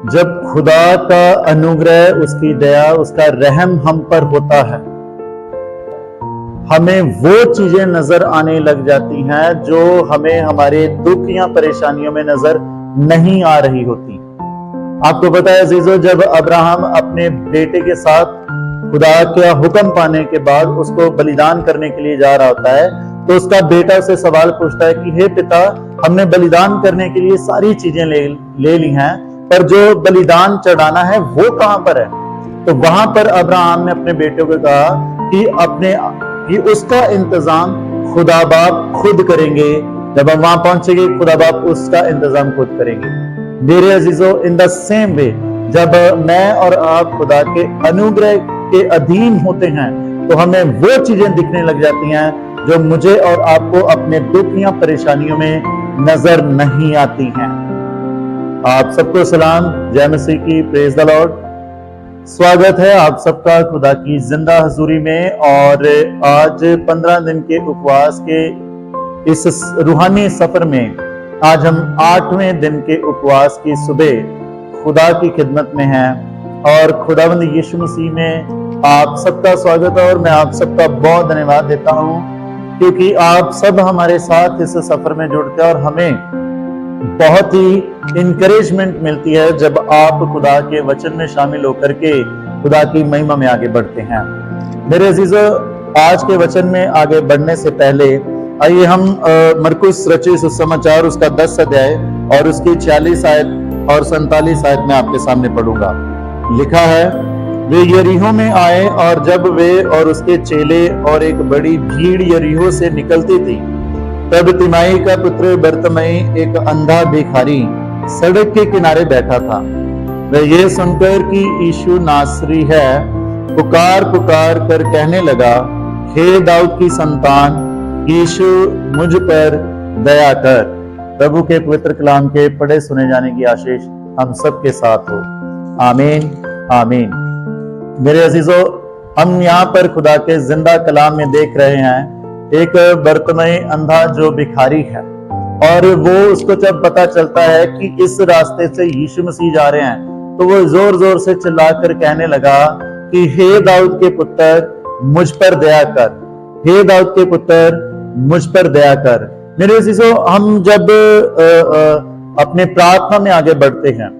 जब खुदा का अनुग्रह, उसकी दया, उसका रहम हम पर होता है, हमें वो चीजें नजर आने लग जाती हैं जो हमें हमारे दुख या परेशानियों में नजर नहीं आ रही होती। आपको पता है अजीजों, जब अब्राहम अपने बेटे के साथ खुदा का हुक्म पाने के बाद उसको बलिदान करने के लिए जा रहा होता है, तो उसका बेटा उसे सवाल पूछता है कि हे पिता, हमने बलिदान करने के लिए सारी चीजें ले ली हैं, पर जो बलिदान चढ़ाना है वो कहां पर है? तो वहां पर अब्राहम ने अपने बेटे को कहा कि उसका इंतजाम खुदा बाप खुद करेंगे। जब हम वहां पहुंचेंगे, खुदा बाप उसका इंतजाम खुद करेंगे। मेरे अजीजों, इन द सेम वे, जब मैं और आप खुदा के अनुग्रह के अधीन होते हैं, तो हमें वो चीजें दिखने लग जाती हैं जो मुझे और आपको अपने दुख या परेशानियों में नजर नहीं आती हैं। आप सबको सलाम, जय मसीह की, प्रेज द लॉर्ड। स्वागत है आप सबका खुदा की जिंदा हजूरी में। और आज 15 दिन के उपवास के इस रूहानी सफर में आज हम 8वें दिन के उपवास की सुबह खुदा की खिदमत में हैं और खुदावंद यीशु मसीह में आप सबका स्वागत है। और मैं आप सबका बहुत धन्यवाद देता हूं क्योंकि आप सब हमारे साथ इस सफर में जुड़ते हैं और हमें बहुत ही इंकरेजमेंट मिलती है जब आप खुदा के वचन में शामिल होकर के खुदा की महिमा में आगे बढ़ते हैं। मेरे अजीजों, आज के वचन में आगे बढ़ने से पहले आइए हम मरकुस रचित सुसमाचार उसका 10 अध्याय और उसकी 46 आयत और 47 आयत में आपके सामने पढ़ूंगा। लिखा है, वे यरीहो में आए और जब वे और उसके चेले और एक बड़ी भीड़ यरीहो से निकलती थी, तब तिमाई का पुत्र बरतमई, एक अंधा भिखारी, सड़क के किनारे बैठा था। वह ये सुनकर कि यीशु नासरी है, पुकार पुकार कर कहने लगा, हे दाऊद की संतान, यीशु मुझ पर दया कर। प्रभु के पवित्र कलाम के पढ़े सुने जाने की आशीष हम सब के साथ हो। आमीन आमीन। मेरे अजीजों, हम यहाँ पर खुदा के जिंदा कलाम में देख रहे हैं एक बरतमई अंधा जो भिखारी है, और वो उसको जब पता चलता है कि इस रास्ते से यीशु मसीह जा रहे हैं, तो वो जोर जोर से चिल्लाकर कहने लगा कि हे दाऊद के पुत्र, मुझ पर दया कर, हे दाऊद के पुत्र, मुझ पर दया कर। मेरे अजीजों, हम जब अपने प्रार्थना में आगे बढ़ते हैं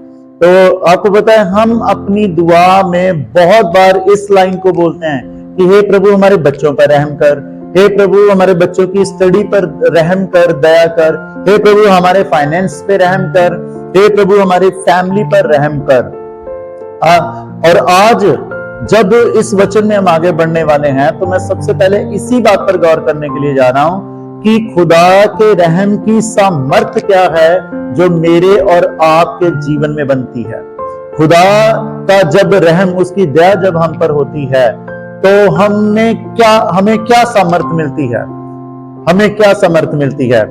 तो आपको पता है हम अपनी दुआ में बहुत बार इस लाइन को बोलते हैं कि हे प्रभु हमारे बच्चों पर रहम कर, हे प्रभु हमारे बच्चों की स्टडी पर रहम कर, दया कर, हे प्रभु हमारे फाइनेंस पे रहम कर, हे प्रभु हमारी फैमिली पर रहम कर। और आज जब इस वचन में हम आगे बढ़ने वाले हैं तो मैं सबसे पहले इसी बात पर गौर करने के लिए जा रहा हूं कि खुदा के रहम की सामर्थ्य क्या है जो मेरे और आपके जीवन में बनती है। खुदा का जब रहम, उसकी दया जब हम पर होती है तो हमें क्या सामर्थ्य मिलती है, हमें क्या सामर्थ्य मिलती है,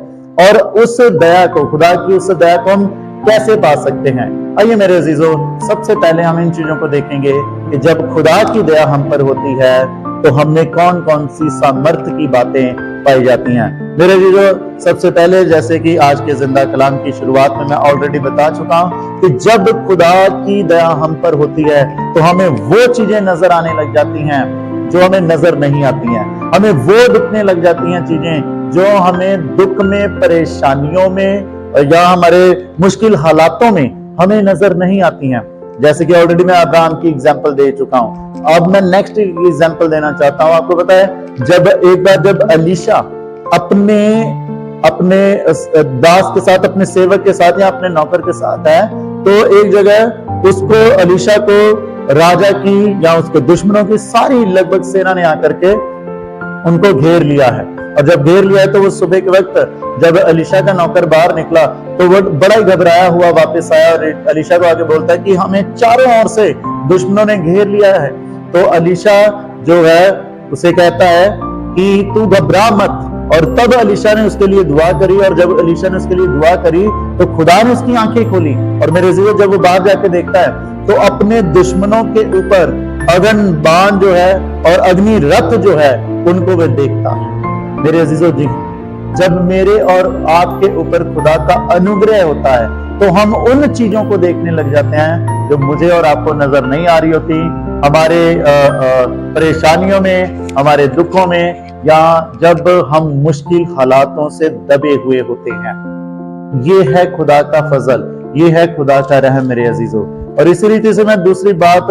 और उस दया को, खुदा की उस दया को हम कैसे पा सकते हैं। आइए मेरे अजीजों, सबसे पहले हम इन चीजों को देखेंगे कि जब खुदा की दया हम पर होती है तो हमें कौन कौन सी सामर्थ्य की बातें पाई जाती हैं। मेरे अजीजों, सबसे पहले जैसे कि आज के जिंदा कलाम की शुरुआत में मैं ऑलरेडी बता चुका हूं कि जब खुदा की दया हम पर होती है तो हमें वो चीजें नजर आने लग जाती हैं जो हमें नजर नहीं आती हैं। हमें वो दिखने लग जाती हैं चीजें जो हमें दुख में, परेशानियों में या हमारे मुश्किल हालातों में हमें नजर नहीं आती हैं। जैसे कि ऑलरेडी मैं अब्राहम की एग्जांपल दे चुका हूं, अब मैं नेक्स्ट एग्जांपल देना चाहता हूं। आपको पता है जब एलीशा अपने दास के साथ, अपने सेवक के साथ या अपने नौकर के साथ है, तो एक जगह उसको, एलीशा को राजा की या उसके दुश्मनों की सारी लगभग सेना ने आकर के उनको घेर लिया है। और जब घेर लिया है तो वो सुबह के वक्त जब एलीशा का नौकर बाहर निकला तो वो बड़ा ही घबराया हुआ वापस आया और एलीशा को आगे बोलता है कि हमें चारों ओर से दुश्मनों ने घेर लिया है। तो एलीशा जो है उसे कहता है कि तू घबरा मत। और तब एलीशा ने उसके लिए दुआ करी, और जब एलीशा ने उसके लिए दुआ करी तो खुदा ने उसकी आंखें खोली। और मेरे जीवन, जब वो बाहर जाके देखता है तो अपने दुश्मनों के ऊपर अगन बाण जो है और अग्नि रथ जो है उनको वह देखता है। मेरे अजीजों जी, जब मेरे और आपके ऊपर खुदा का अनुग्रह होता है तो हम उन चीजों को देखने लग जाते हैं जो मुझे और आपको नजर नहीं आ रही होती, हमारे परेशानियों में, हमारे दुखों में, या जब हम मुश्किल हालातों से दबे हुए होते हैं। ये है खुदा का फजल, ये है खुदा का रहम मेरे अजीजों। और इसी रीति से मैं दूसरी बात,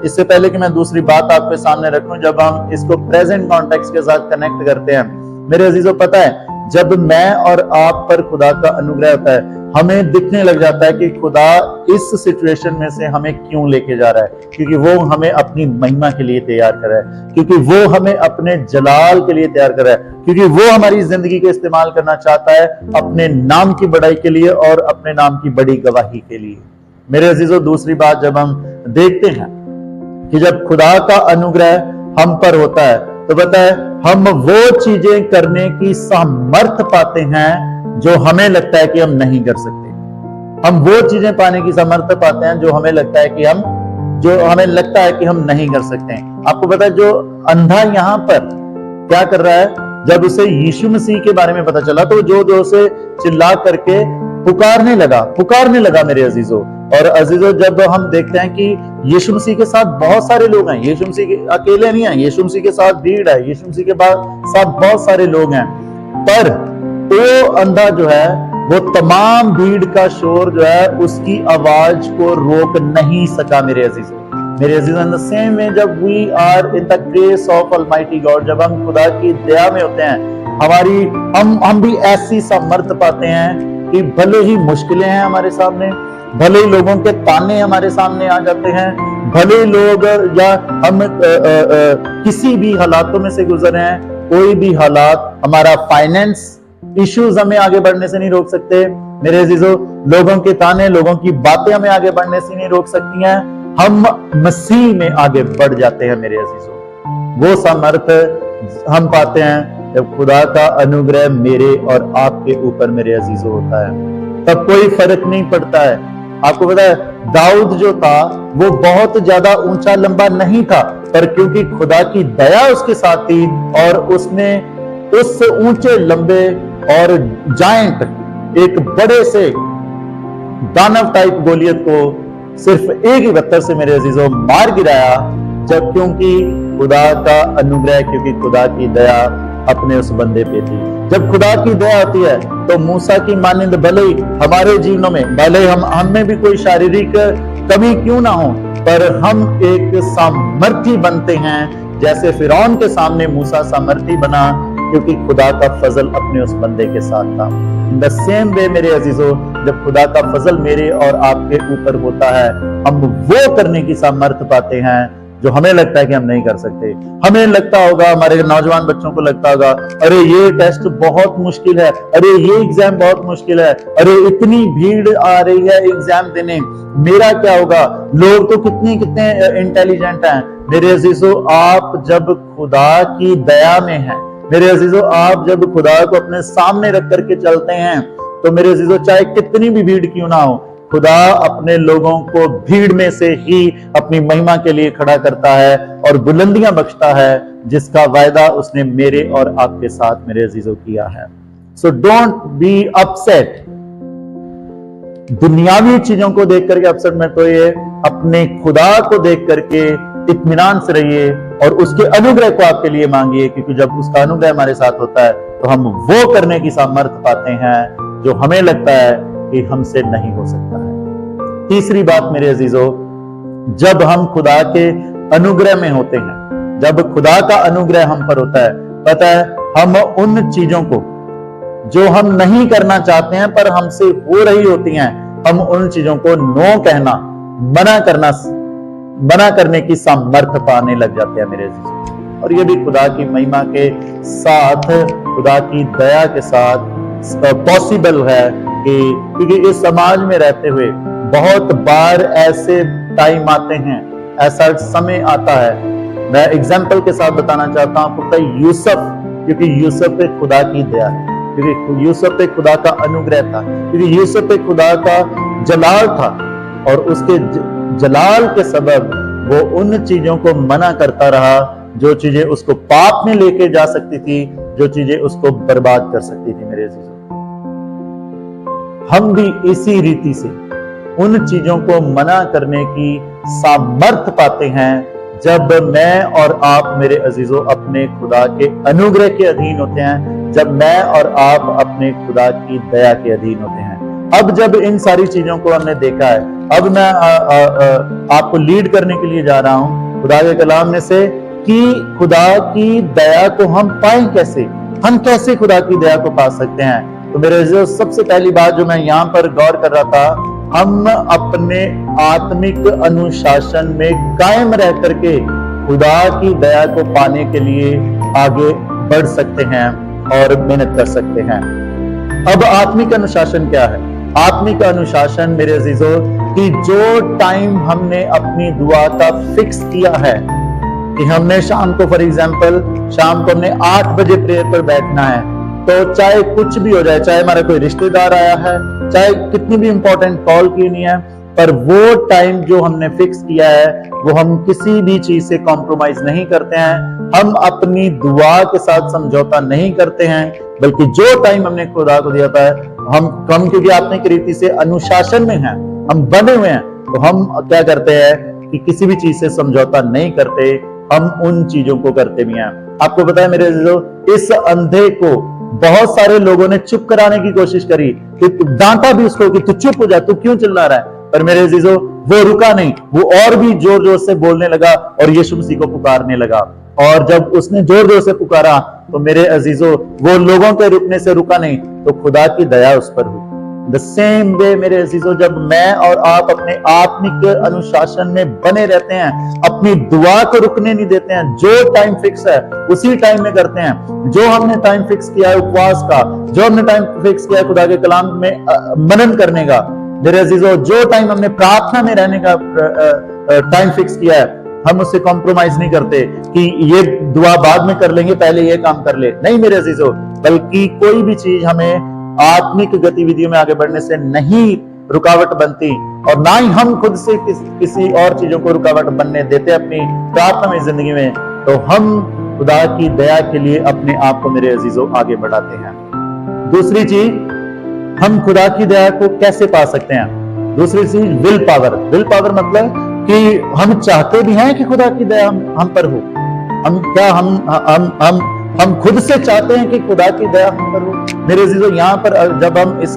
इससे पहले कि मैं दूसरी बात आपके सामने रखूं, जब हम इसको प्रेजेंट कॉन्टेक्स्ट के साथ कनेक्ट करते हैं मेरे अजीजों, पता है जब मैं और आप पर खुदा का अनुग्रह होता है, हमें दिखने लग जाता है कि खुदा इस सिचुएशन में से हमें क्यों लेके जा रहा है, क्योंकि वो हमें अपनी महिमा के लिए तैयार कर रहा है, क्योंकि वो हमें अपने जलाल के लिए तैयार कर रहा है, क्योंकि वो हमारी जिंदगी को इस्तेमाल करना चाहता है अपने नाम की बड़ाई के लिए और अपने नाम की बड़ी गवाही के लिए। मेरे अजीजों, दूसरी बात जब हम देखते हैं कि जब खुदा का अनुग्रह हम पर होता है तो पता है हम वो चीजें करने की सामर्थ पाते हैं जो हमें लगता है कि हम नहीं कर सकते। हम वो चीजें पाने की सामर्थ पाते हैं जो हमें लगता है कि हम नहीं कर सकते हैं। आपको पता है जो अंधा यहाँ पर क्या कर रहा है, जब उसे यीशु मसीह के बारे में पता चला तो जोर से चिल्ला करके पुकारने लगा मेरे अजीजों। और अजीजों, जब हम देखते हैं कि यीशु मसीह के साथ बहुत सारे लोग हैं, यीशु मसीह के अकेले नहीं है, यीशु मसीह के साथ भीड़ है, यीशु मसीह के साथ बहुत सारे लोग हैं, पर वो अंधा जो है वो तमाम भीड़ का शोर जो है उसकी आवाज को रोक नहीं सका मेरे अजीजों। इन द सेम वे जब we are in the grace of almighty God, जब हम खुदा की दया में होते हैं, हम भी ऐसी सामर्थ पाते हैं कि भले ही मुश्किलें हैं हमारे सामने, भले ही लोगों के ताने हमारे सामने आ जाते हैं, भले लोग या हम किसी भी हालातों में से गुजर रहे हैं, कोई भी हालात, हमारा फाइनेंस इश्यूज हमें आगे बढ़ने से नहीं रोक सकते मेरे अजीजों, लोगों के ताने, लोगों की बातें हमें आगे बढ़ने से नहीं रोक सकती हैं। हम मसीह में आगे बढ़ जाते हैं मेरे अजीजों। वो सामर्थ हम पाते हैं जब खुदा का अनुग्रह मेरे और आपके ऊपर मेरे अजीजों होता है, तब कोई फर्क नहीं पड़ता है। आपको पता है दाऊद जो था वो बहुत ज्यादा ऊंचा लंबा नहीं था, पर क्योंकि खुदा की दया उसके साथ थी और उसने उस ऊंचे लंबे और जायंट, एक बड़े से दानव टाइप गोलियत को सिर्फ एक ही पत्थर से मेरे अजीजों मार गिराया, जब क्योंकि खुदा का अनुग्रह, क्योंकि खुदा की दया अपने उस बंदे पे थी। जब खुदा की दया होती है तो मूसा की मानिंद भले ही हमारे जीवनों में, भले हम में भी कोई शारीरिक कमी क्यों ना हो, पर हम एक सामर्थी बनते हैं, जैसे फिरौन के सामने मूसा सामर्थी बना, क्योंकि खुदा का फजल अपने उस बंदे के साथ था। इन द सेम वे मेरे अजीजों, जब खुदा का फजल मेरे और आपके ऊपर होता है, हम वो करने की सामर्थ पाते हैं जो हमें लगता है कि हम नहीं कर सकते। हमें लगता होगा, हमारे नौजवान बच्चों को लगता होगा, अरे ये टेस्ट बहुत मुश्किल है, अरे ये एग्जाम बहुत मुश्किल है, अरे इतनी भीड़ आ रही है एग्जाम देने, मेरा क्या होगा, लोग तो कितने इंटेलिजेंट हैं। मेरे अजीजों, आप जब खुदा की दया में हैं, मेरे अजीजों, आप जब खुदा को अपने सामने रख करके चलते हैं, तो मेरे अजीजों चाहे कितनी भी भीड़ क्यों ना हो, खुदा अपने लोगों को भीड़ में से ही अपनी महिमा के लिए खड़ा करता है और बुलंदियां बख्शता है, जिसका वायदा उसने मेरे और आपके साथ मेरे अजीजों किया है। सो डोंट बी अपसेट दुनियावी चीजों को देख करके अपसेट मत होइए, अपने खुदा को देख करके इत्मीनान से रहिए और उसके अनुग्रह को आपके लिए मांगिए, क्योंकि जब उसका अनुग्रह हमारे साथ होता है तो हम वो करने की सामर्थ पाते हैं जो हमें लगता है कि हमसे नहीं हो सकता है। तीसरी बात मेरे अजीजों, जब हम खुदा के अनुग्रह में होते हैं, जब खुदा का अनुग्रह हम पर होता है, पता है हम उन चीजों को जो हम नहीं करना चाहते हैं पर हमसे हो रही होती हैं, हम उन चीजों को नो कहना, मना करने की सामर्थ पाने लग जाते हैं मेरे अजीजों। और ये भी खुदा की महिमा के साथ, खुदा की दया के साथ पॉसिबल है कि क्योंकि इस समाज में रहते हुए बहुत बार ऐसे टाइम आते हैं, ऐसा समय आता है। मैं एग्जाम्पल के साथ बताना चाहता हूं आपको, यूसुफ, क्योंकि यूसुफ पे खुदा की दया है, क्योंकि यूसुफ पे खुदा का अनुग्रह था, क्योंकि यूसुफ पे खुदा का जलाल था, और उसके जलाल के सबब वो उन चीजों को मना करता रहा जो चीजें उसको पाप में लेके जा सकती थी, जो चीजें उसको बर्बाद कर सकती थी मेरे अजीजों। हम भी इसी रीति से उन चीजों को मना करने की सामर्थ्य पाते हैं जब मैं और आप मेरे अजीजों अपने खुदा के अनुग्रह के अधीन होते हैं, जब मैं और आप अपने खुदा की दया के अधीन होते हैं। अब जब इन सारी चीजों को हमने देखा है, अब मैं आपको लीड करने के लिए जा रहा हूं खुदा के कलाम में से कि खुदा की दया को हम पाएं कैसे, हम कैसे खुदा की दया को पा सकते हैं। तो मेरे अजीजों, सबसे पहली बात जो मैं यहाँ पर गौर कर रहा था, हम अपने आत्मिक अनुशासन में कायम रह करके खुदा की दया को पाने के लिए आगे बढ़ सकते हैं और मेहनत कर सकते हैं। अब आत्मिक अनुशासन क्या है? आत्मिक अनुशासन मेरे अजीजों कि जो टाइम हमने अपनी दुआ का फिक्स किया है कि हमने शाम को, फॉर एग्जांपल शाम को हमने 8 बजे प्रेयर पर बैठना है, तो चाहे कुछ भी हो जाए, चाहे हमारा कोई रिश्तेदार आया है, चाहे कितनी भी इंपॉर्टेंट कॉल की नहीं है, पर वो टाइम जो हमने फिक्स किया है वो हम किसी भी चीज से कॉम्प्रोमाइज नहीं करते हैं, हम अपनी दुआ के साथ समझौता नहीं करते हैं, बल्कि जो टाइम हमने खुदा को दिया था हम क्योंकि आत्मिक रीति से अनुशासन में हैं, हम बने हुए हैं, तो हम क्या करते हैं कि किसी भी चीज से समझौता नहीं करते, हम उन चीजों को करते भी हैं। आपको पता है मेरे अजीजों, इस अंधे को बहुत सारे लोगों ने चुप कराने की कोशिश करी, कि डांटा भी उसको कि तू चुप हो जा, तू क्यों चिल्ला रहा है, पर मेरे अजीजों वो रुका नहीं, वो और भी जोर जोर से बोलने लगा और यीशु मसीह को पुकारने लगा। और जब उसने जोर जोर से पुकारा तो मेरे अजीजों वो लोगों के रुकने से रुका नहीं, तो खुदा की दया उस पर हुई। द सेम वे मेरे अजीजों, जब मैं और आप अपने आत्मिक अनुशासन में बने रहते हैं, अपनी दुआ को रुकने नहीं देते हैं, जो टाइम फिक्स है उसी टाइम में करते हैं, जो हमने टाइम फिक्स किया है उपवास का, जो हमने टाइम फिक्स किया है खुदा के कलाम में मनन करने का, मेरे अजीजों जो टाइम हमने प्रार्थना में रहने का टाइम फिक्स किया है, हम उससे कॉम्प्रोमाइज नहीं करते कि ये दुआ बाद में कर लेंगे, पहले ये काम कर ले। नहीं मेरे अजीजों, बल्कि कोई भी चीज हमें आत्मिक गतिविधियों में आगे बढ़ने से नहीं रुकावट बनती, और ना ही हम खुद से किसी और चीजों को रुकावट बनने देते अपनी प्रार्थना में, जिंदगी में, तो हम खुदा की दया के लिए अपने आप को मेरे अजीजों आगे बढ़ाते हैं। दूसरी चीज, हम खुदा की दया को कैसे पा सकते हैं? दूसरी चीज विल पावर। विल पावर मतलब कि हम चाहते भी हैं कि खुदा की दया हम पर हो। हम खुद से चाहते हैं कि खुदा की दया हम पर हो। मेरे अजीजों, यहाँ पर जब हम इस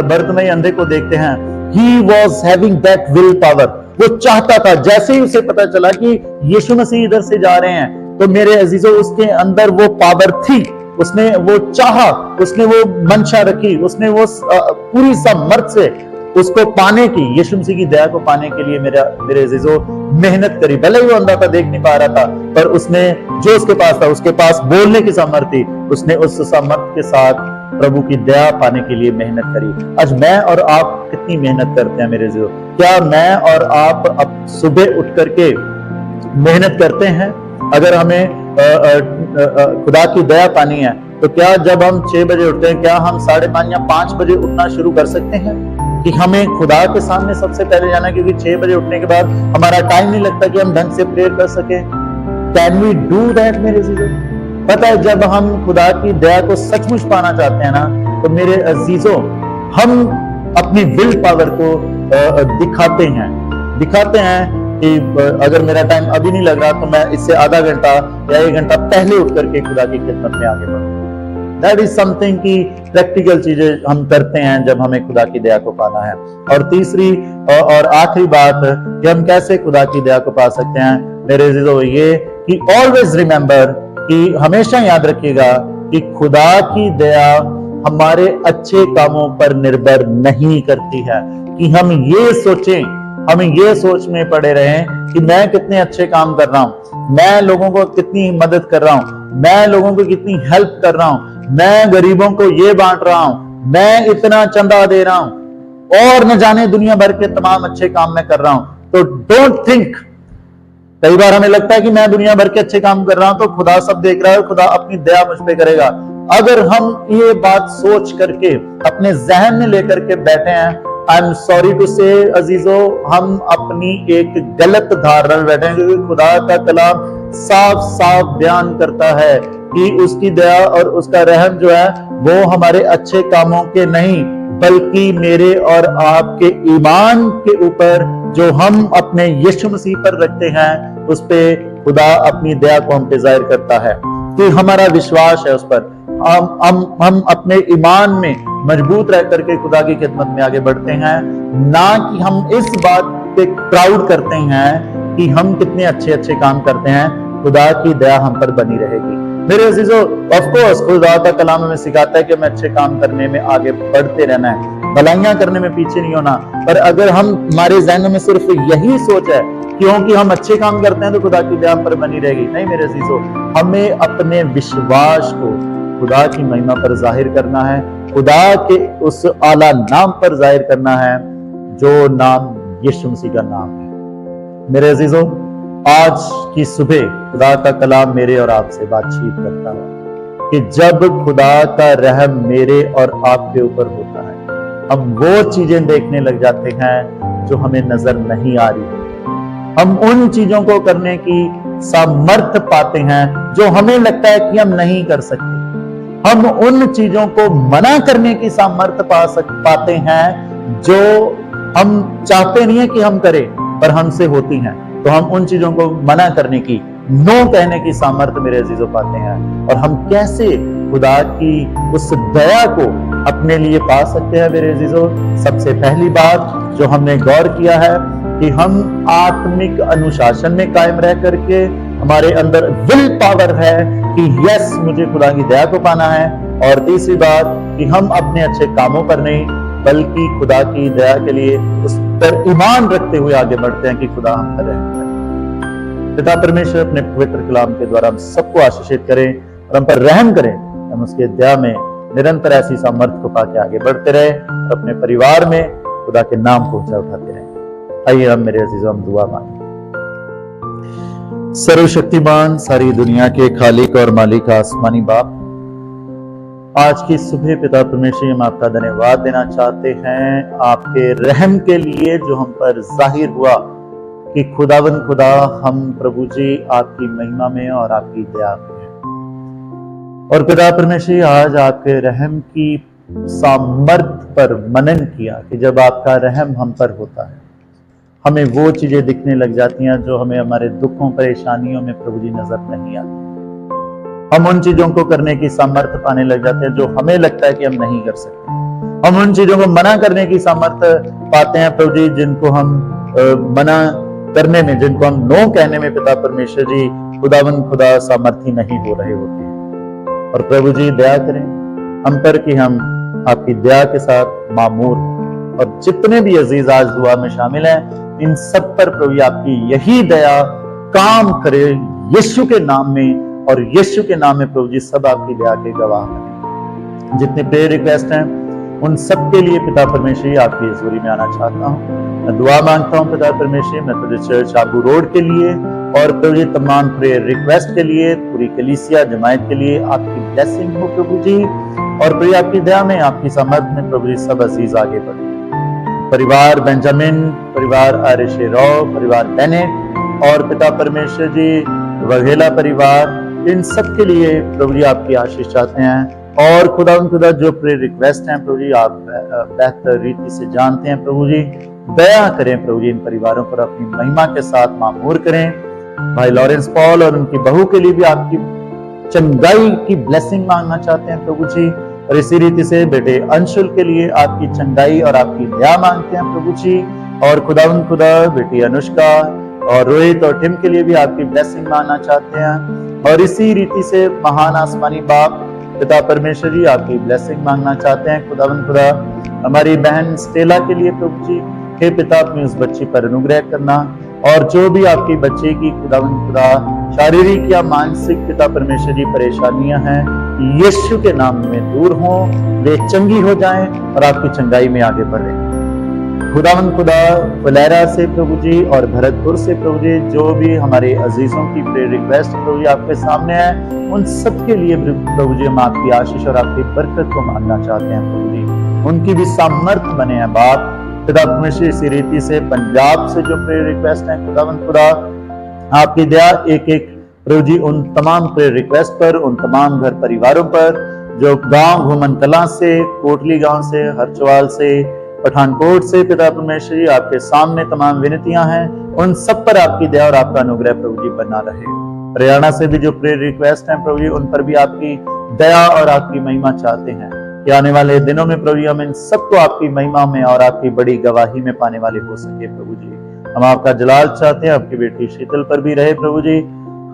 बर्तमई अंधे को देखते हैं, he was having that will power, वो चाहता था, जैसे ही उसे पता चला कि यीशु मसीह इधर से जा रहे हैं, तो मेरे अजीजों उसके अंदर वो पावर थी, उसने वो चाहा, उसने वो मंशा रखी, उसने वो पूरी सामर्थ्य से उसको पाने की, यीशु मसीह की दया को पाने के लिए मेरे अजीजों मेहनत करी। भले ही वो अंधा था, देख नहीं पा रहा था, पर उसने जो उसके पास बोलने की सामर्थ्य थी, उसने उस सामर्थ्य के साथ प्रभु की दया पाने के लिए मेहनत करी। आज मैं और आप कितनी मेहनत करते हैं मेरे अजीजों? क्या मैं और आप अब सुबह उठ करके मेहनत करते हैं? अगर हमें खुदा की दया पानी है, तो क्या जब हम 6 बजे उठते हैं, क्या हम 5:30 या 5 बजे उठना शुरू कर सकते हैं कि हमें खुदा के सामने सबसे पहले जाना, क्योंकि 6 बजे उठने के बाद हमारा टाइम नहीं लगता कि हम ढंग से प्रेयर कर सके? कैन वी डू दैट मेरे अजीजों? पता है, जब हम खुदा की दया को सचमुच पाना चाहते हैं ना, तो मेरे अजीजों हम अपनी विल पावर को दिखाते हैं कि अगर मेरा टाइम अभी नहीं लग रहा, तो मैं इससे आधा घंटा या 1 घंटा पहले उठ करके खुदा की खिदमत में आगे बढ़ूं। दैट इज समथिंग की प्रैक्टिकल चीजें हम करते हैं जब हमें खुदा की दया को पाना है। और तीसरी और आखिरी बात कि हम कैसे खुदा की दया को पा सकते हैं मेरे अजीजों, ये कि ऑलवेज रिमेंबर, कि हमेशा याद रखिएगा कि खुदा की दया हमारे अच्छे कामों पर निर्भर नहीं करती है, कि हम ये सोच में पड़े रहें कि मैं कितने अच्छे काम कर रहा हूं, मैं लोगों को कितनी मदद कर रहा हूं, मैं लोगों को कितनी हेल्प कर रहा हूं, मैं गरीबों को ये बांट रहा हूं, मैं इतना चंदा दे रहा हूं, और न जाने दुनिया भर के तमाम अच्छे काम मैं कर रहा हूं। तो डोंट थिंक, कई बार हमें लगता है कि मैं दुनिया भर के अच्छे काम कर रहा हूं तो खुदा सब देख रहा है, खुदा अपनी दया मुझ पे करेगा। अगर हम ये बात सोच करके अपने जहन में लेकर के बैठे हैं, आई एम सॉरी टू से अजीजों, हम अपनी एक गलत धारणा में बैठे हैं, क्योंकि खुदा का कलाम साफ साफ बयान करता है कि उसकी दया और उसका रहम जो है वो हमारे अच्छे कामों के नहीं, बल्कि मेरे और आपके ईमान के ऊपर जो हम अपने यीशु मसीह पर रखते हैं, उस पे खुदा अपनी दया को हम पे जाहिर करता है कि हमारा विश्वास है उस पर। हम अपने ईमान में मजबूत रह करके खुदा की खिदमत में आगे बढ़ते हैं, ना कि हम इस बात पे प्राउड करते हैं कि हम कितने अच्छे अच्छे काम करते हैं। खुदा की दया हम पर बनी रहेगी। मेरे अजीजों, ऑफ कोर्स खुदा का कलाम हमें सिखाता है कि हमें अच्छे काम करने में आगे बढ़ते रहना है, भलाइयां करने में पीछे नहीं होना। पर अगर हमारे ज़हन में सिर्फ यही सोच है क्योंकि हम अच्छे काम करते हैं तो खुदा की दया हम पर बनी रहेगी, नहीं मेरे अजीजों, हमें अपने विश्वास को खुदा की महिमा पर जाहिर करना है, खुदा के उस आला नाम पर जाहिर करना है जो नाम यीशु मसीह का नाम है। मेरे अजीजों, आज की सुबह खुदा का कलाम मेरे और आपसे बातचीत करता है कि जब खुदा का रहम मेरे और आपके ऊपर होता है, हम वो चीजें देखने लग जाते हैं जो हमें नजर नहीं आ रही। हम उन चीजों को करने की सामर्थ्य पाते हैं जो हमें लगता है कि हम नहीं कर सकते। हम उन चीजों को मना करने की सामर्थ्य पाते हैं जो हम चाहते नहीं है कि हम करें, पर हमसे होती हैं। तो हम उन चीजों को मना करने की, नो कहने की सामर्थ्य मेरे अजीजों पाते हैं। और हम कैसे खुदा की उस दया को अपने लिए पा सकते हैं मेरे अजीजों? सबसे पहली बात जो हमने गौर किया है कि हम आत्मिक अनुशासन में कायम रह करके, हमारे अंदर विल पावर है कि यस मुझे खुदा की दया को पाना है। और तीसरी बात कि हम अपने अच्छे कामों पर नहीं बल्कि खुदा की दया के लिए उस पर ईमान रखते हुए आगे बढ़ते हैं कि खुदा हम पर रहम करें। पिता परमेश्वर अपने पवित्र कलाम के द्वारा हम सबको आशीषित करें और हम पर रहम करें। हम उसके दया में निरंतर ऐसी सामर्थ्य को पाके आगे बढ़ते रहे और अपने परिवार में खुदा के नाम को ऊंचा उठाते रहें। आइए हम मेरे अजीजों हम दुआ मांगें। सर्वशक्तिमान, सारी दुनिया के खालिक और मालिक आसमानी बाप, आज की सुबह पिता परमेश्वर हम आपका धन्यवाद देना चाहते हैं आपके रहम के लिए जो हम पर जाहिर हुआ कि खुदावंद खुदा हम प्रभु जी आपकी महिमा में और आपकी दया में हैं। और पिता परमेश्वर आज आपके रहम की सामर्थ्य पर मनन किया कि जब आपका रहम हम पर होता है, हमें वो चीजें दिखने लग जाती हैं जो हमें हमारे दुखों परेशानियों में प्रभु जी नजर नहीं आती। हम उन चीजों को करने की सामर्थ्य पाने लग जाते हैं जो हमें लगता है कि हम नहीं कर सकते। हम उन चीजों को मना करने की सामर्थ्य पाते हैं प्रभु जी जिनको हम मना करने में, जिनको हम नो कहने में पिता परमेश्वर जी खुदावंद खुदा सामर्थ्य नहीं हो रहे होते हैं। और प्रभु जी दया करें हम पर कि हम आपकी दया के साथ मामूर हैं। और जितने भी अजीज आज दुआ में शामिल हैं, इन सब पर प्रभु आपकी यही दया काम करे यीशु के नाम में, और यीशु के नाम में प्रभु जी सब आपकी दया के गवाह बने। जितने प्रेयर रिक्वेस्ट हैं उन सब के लिए पिता परमेश्वर आपकी हजूरी में आना चाहता हूँ। मैं दुआ मांगता हूँ पिता परमेश्वर मेथोडिस्ट चर्च आबू रोड के लिए और प्रभु जी तमाम प्रेयर रिक्वेस्ट के लिए, पूरी कलीसिया जमायत के लिए आपकी ब्लेसिंग हो प्रभु जी। और प्रभु आपकी दया में, आपकी समर्थ में प्रभु जी सब अजीज आगे बढ़े। परिवार बेंजामिन, परिवार आरिशे रॉ, परिवार बेनेट और पिता परमेश्वर जी वघेला परिवार, इन सब के लिए प्रभु जी आपकी आशीष चाहते हैं। और खुदा जो प्रेयर रिक्वेस्ट हैं प्रभु जी आप बेहतर रीति से जानते हैं प्रभु जी, दया करें प्रभु जी इन परिवारों पर अपनी महिमा के साथ मामूर करें। भाई लॉरेंस पॉल और उनकी बहू के लिए भी आपकी चंगाई की ब्लेसिंग मांगना चाहते हैं प्रभु जी। और इसी रीति से बेटे अंशुल के लिए आपकी चंगाई और आपकी दया मांगते हैं प्रभु जी। और खुदा बेटी अनुष्का और रोहित और टिम के लिए भी आपकी ब्लेसिंग मांगना चाहते हैं। और इसी रीति से महान आसमानी बाप पिता परमेश्वर जी आपकी ब्लेसिंग मांगना चाहते हैं। खुदा हमारी बहन स्टेला के लिए प्रभु जी, हे पिता अपनी उस बच्ची पर अनुग्रह करना। और जो भी आपकी बच्चे की खुदा शारीरिक या मानसिक पिता परमेश्वर जी परेशानियां हैं, यीशु के नाम में दूर हों, वे चंगी हो जाएं और आपकी चंगाई में आगे बढ़े। खुदा फुलेरा से प्रभु जी और भरतपुर से प्रभु जी, जो भी हमारे अजीजों की प्रेयर रिक्वेस्ट प्रभु जी आपके सामने है, उन सब के लिए प्रभु जी हम आपकी आशीष और आपकी बरकत को मांगना चाहते हैं प्रभु जी। उनकी भी सामर्थ्य बने हैं बाप खुदा परमेश्वर। इसी रीति से पंजाब से जो प्रेयर रिक्वेस्ट है खुदा आपकी दया एक एक प्रभु जी उन तमाम प्रेयर रिक्वेस्ट पर, उन तमाम घर परिवारों पर जो गांव घुमन कलां से, कोटली गांव से, हरचवाल से, पठानकोट से पिता परमेश्वर जी आपके सामने तमाम विनतियां हैं, उन सब पर आपकी दया और आपका अनुग्रह प्रभु जी बना रहे। हरियाणा से भी जो प्रेयर रिक्वेस्ट हैं प्रभु जी, उन पर भी आपकी दया और आपकी महिमा चाहते हैं कि आने वाले दिनों में प्रभु जी हम इन सबको आपकी महिमा में और आपकी बड़ी गवाही में पाने वाले हो सके प्रभु जी। हम आपका जलाल चाहते हैं, आपकी बेटी शीतल पर भी रहे प्रभु जी।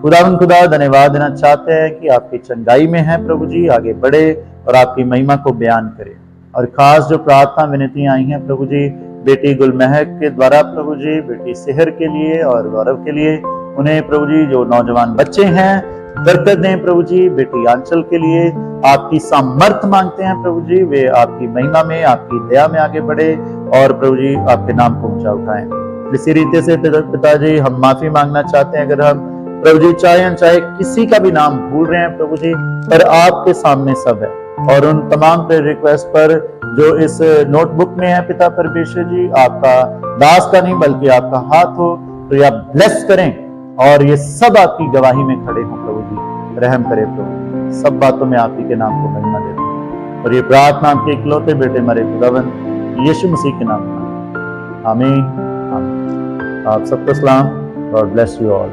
खुदा धन्यवाद देना चाहते हैं कि आपकी चंगाई में है प्रभु जी, आगे बढ़े और आपकी महिमा को बयान करे। और खास जो प्रार्थना विनतियां आई हैं प्रभु जी, बेटी गुलमहक के द्वारा प्रभु जी, बेटी सेहर के लिए और गौरव के लिए, उन्हें प्रभु जी जो नौजवान बच्चे हैं बरकत दें प्रभु जी। बेटी आंचल के लिए आपकी सामर्थ मांगते हैं प्रभु जी, वे आपकी महिमा में, आपकी दया में आगे बढ़े और प्रभु जी आपके नाम को ऊंचा उठाएं। इसी रीति से पिताजी हम माफी मांगना चाहते हैं अगर हम प्रभु जी चाहे अनचाहे किसी का भी नाम भूल रहे हैं प्रभु जी, पर आपके सामने सब है। और उन तमाम प्रेयर रिक्वेस्ट पर जो इस नोटबुक में है पिता परमेश्वर जी, आपका दास का नहीं बल्कि आपका हाथ हो, तो आप ब्लेस करें और ये सब आपकी गवाही में खड़े हों प्रभु जी। रहम करें प्रभु, सब बातों में आप ही के नाम को महिमा देते हैं और ये प्रार्थना आपके इकलौते बेटे मरे खुदावंद यीशु मसीह के नाम में, आमीन आमीन। आप सबको सलाम, गॉड ब्लेस यू ऑल।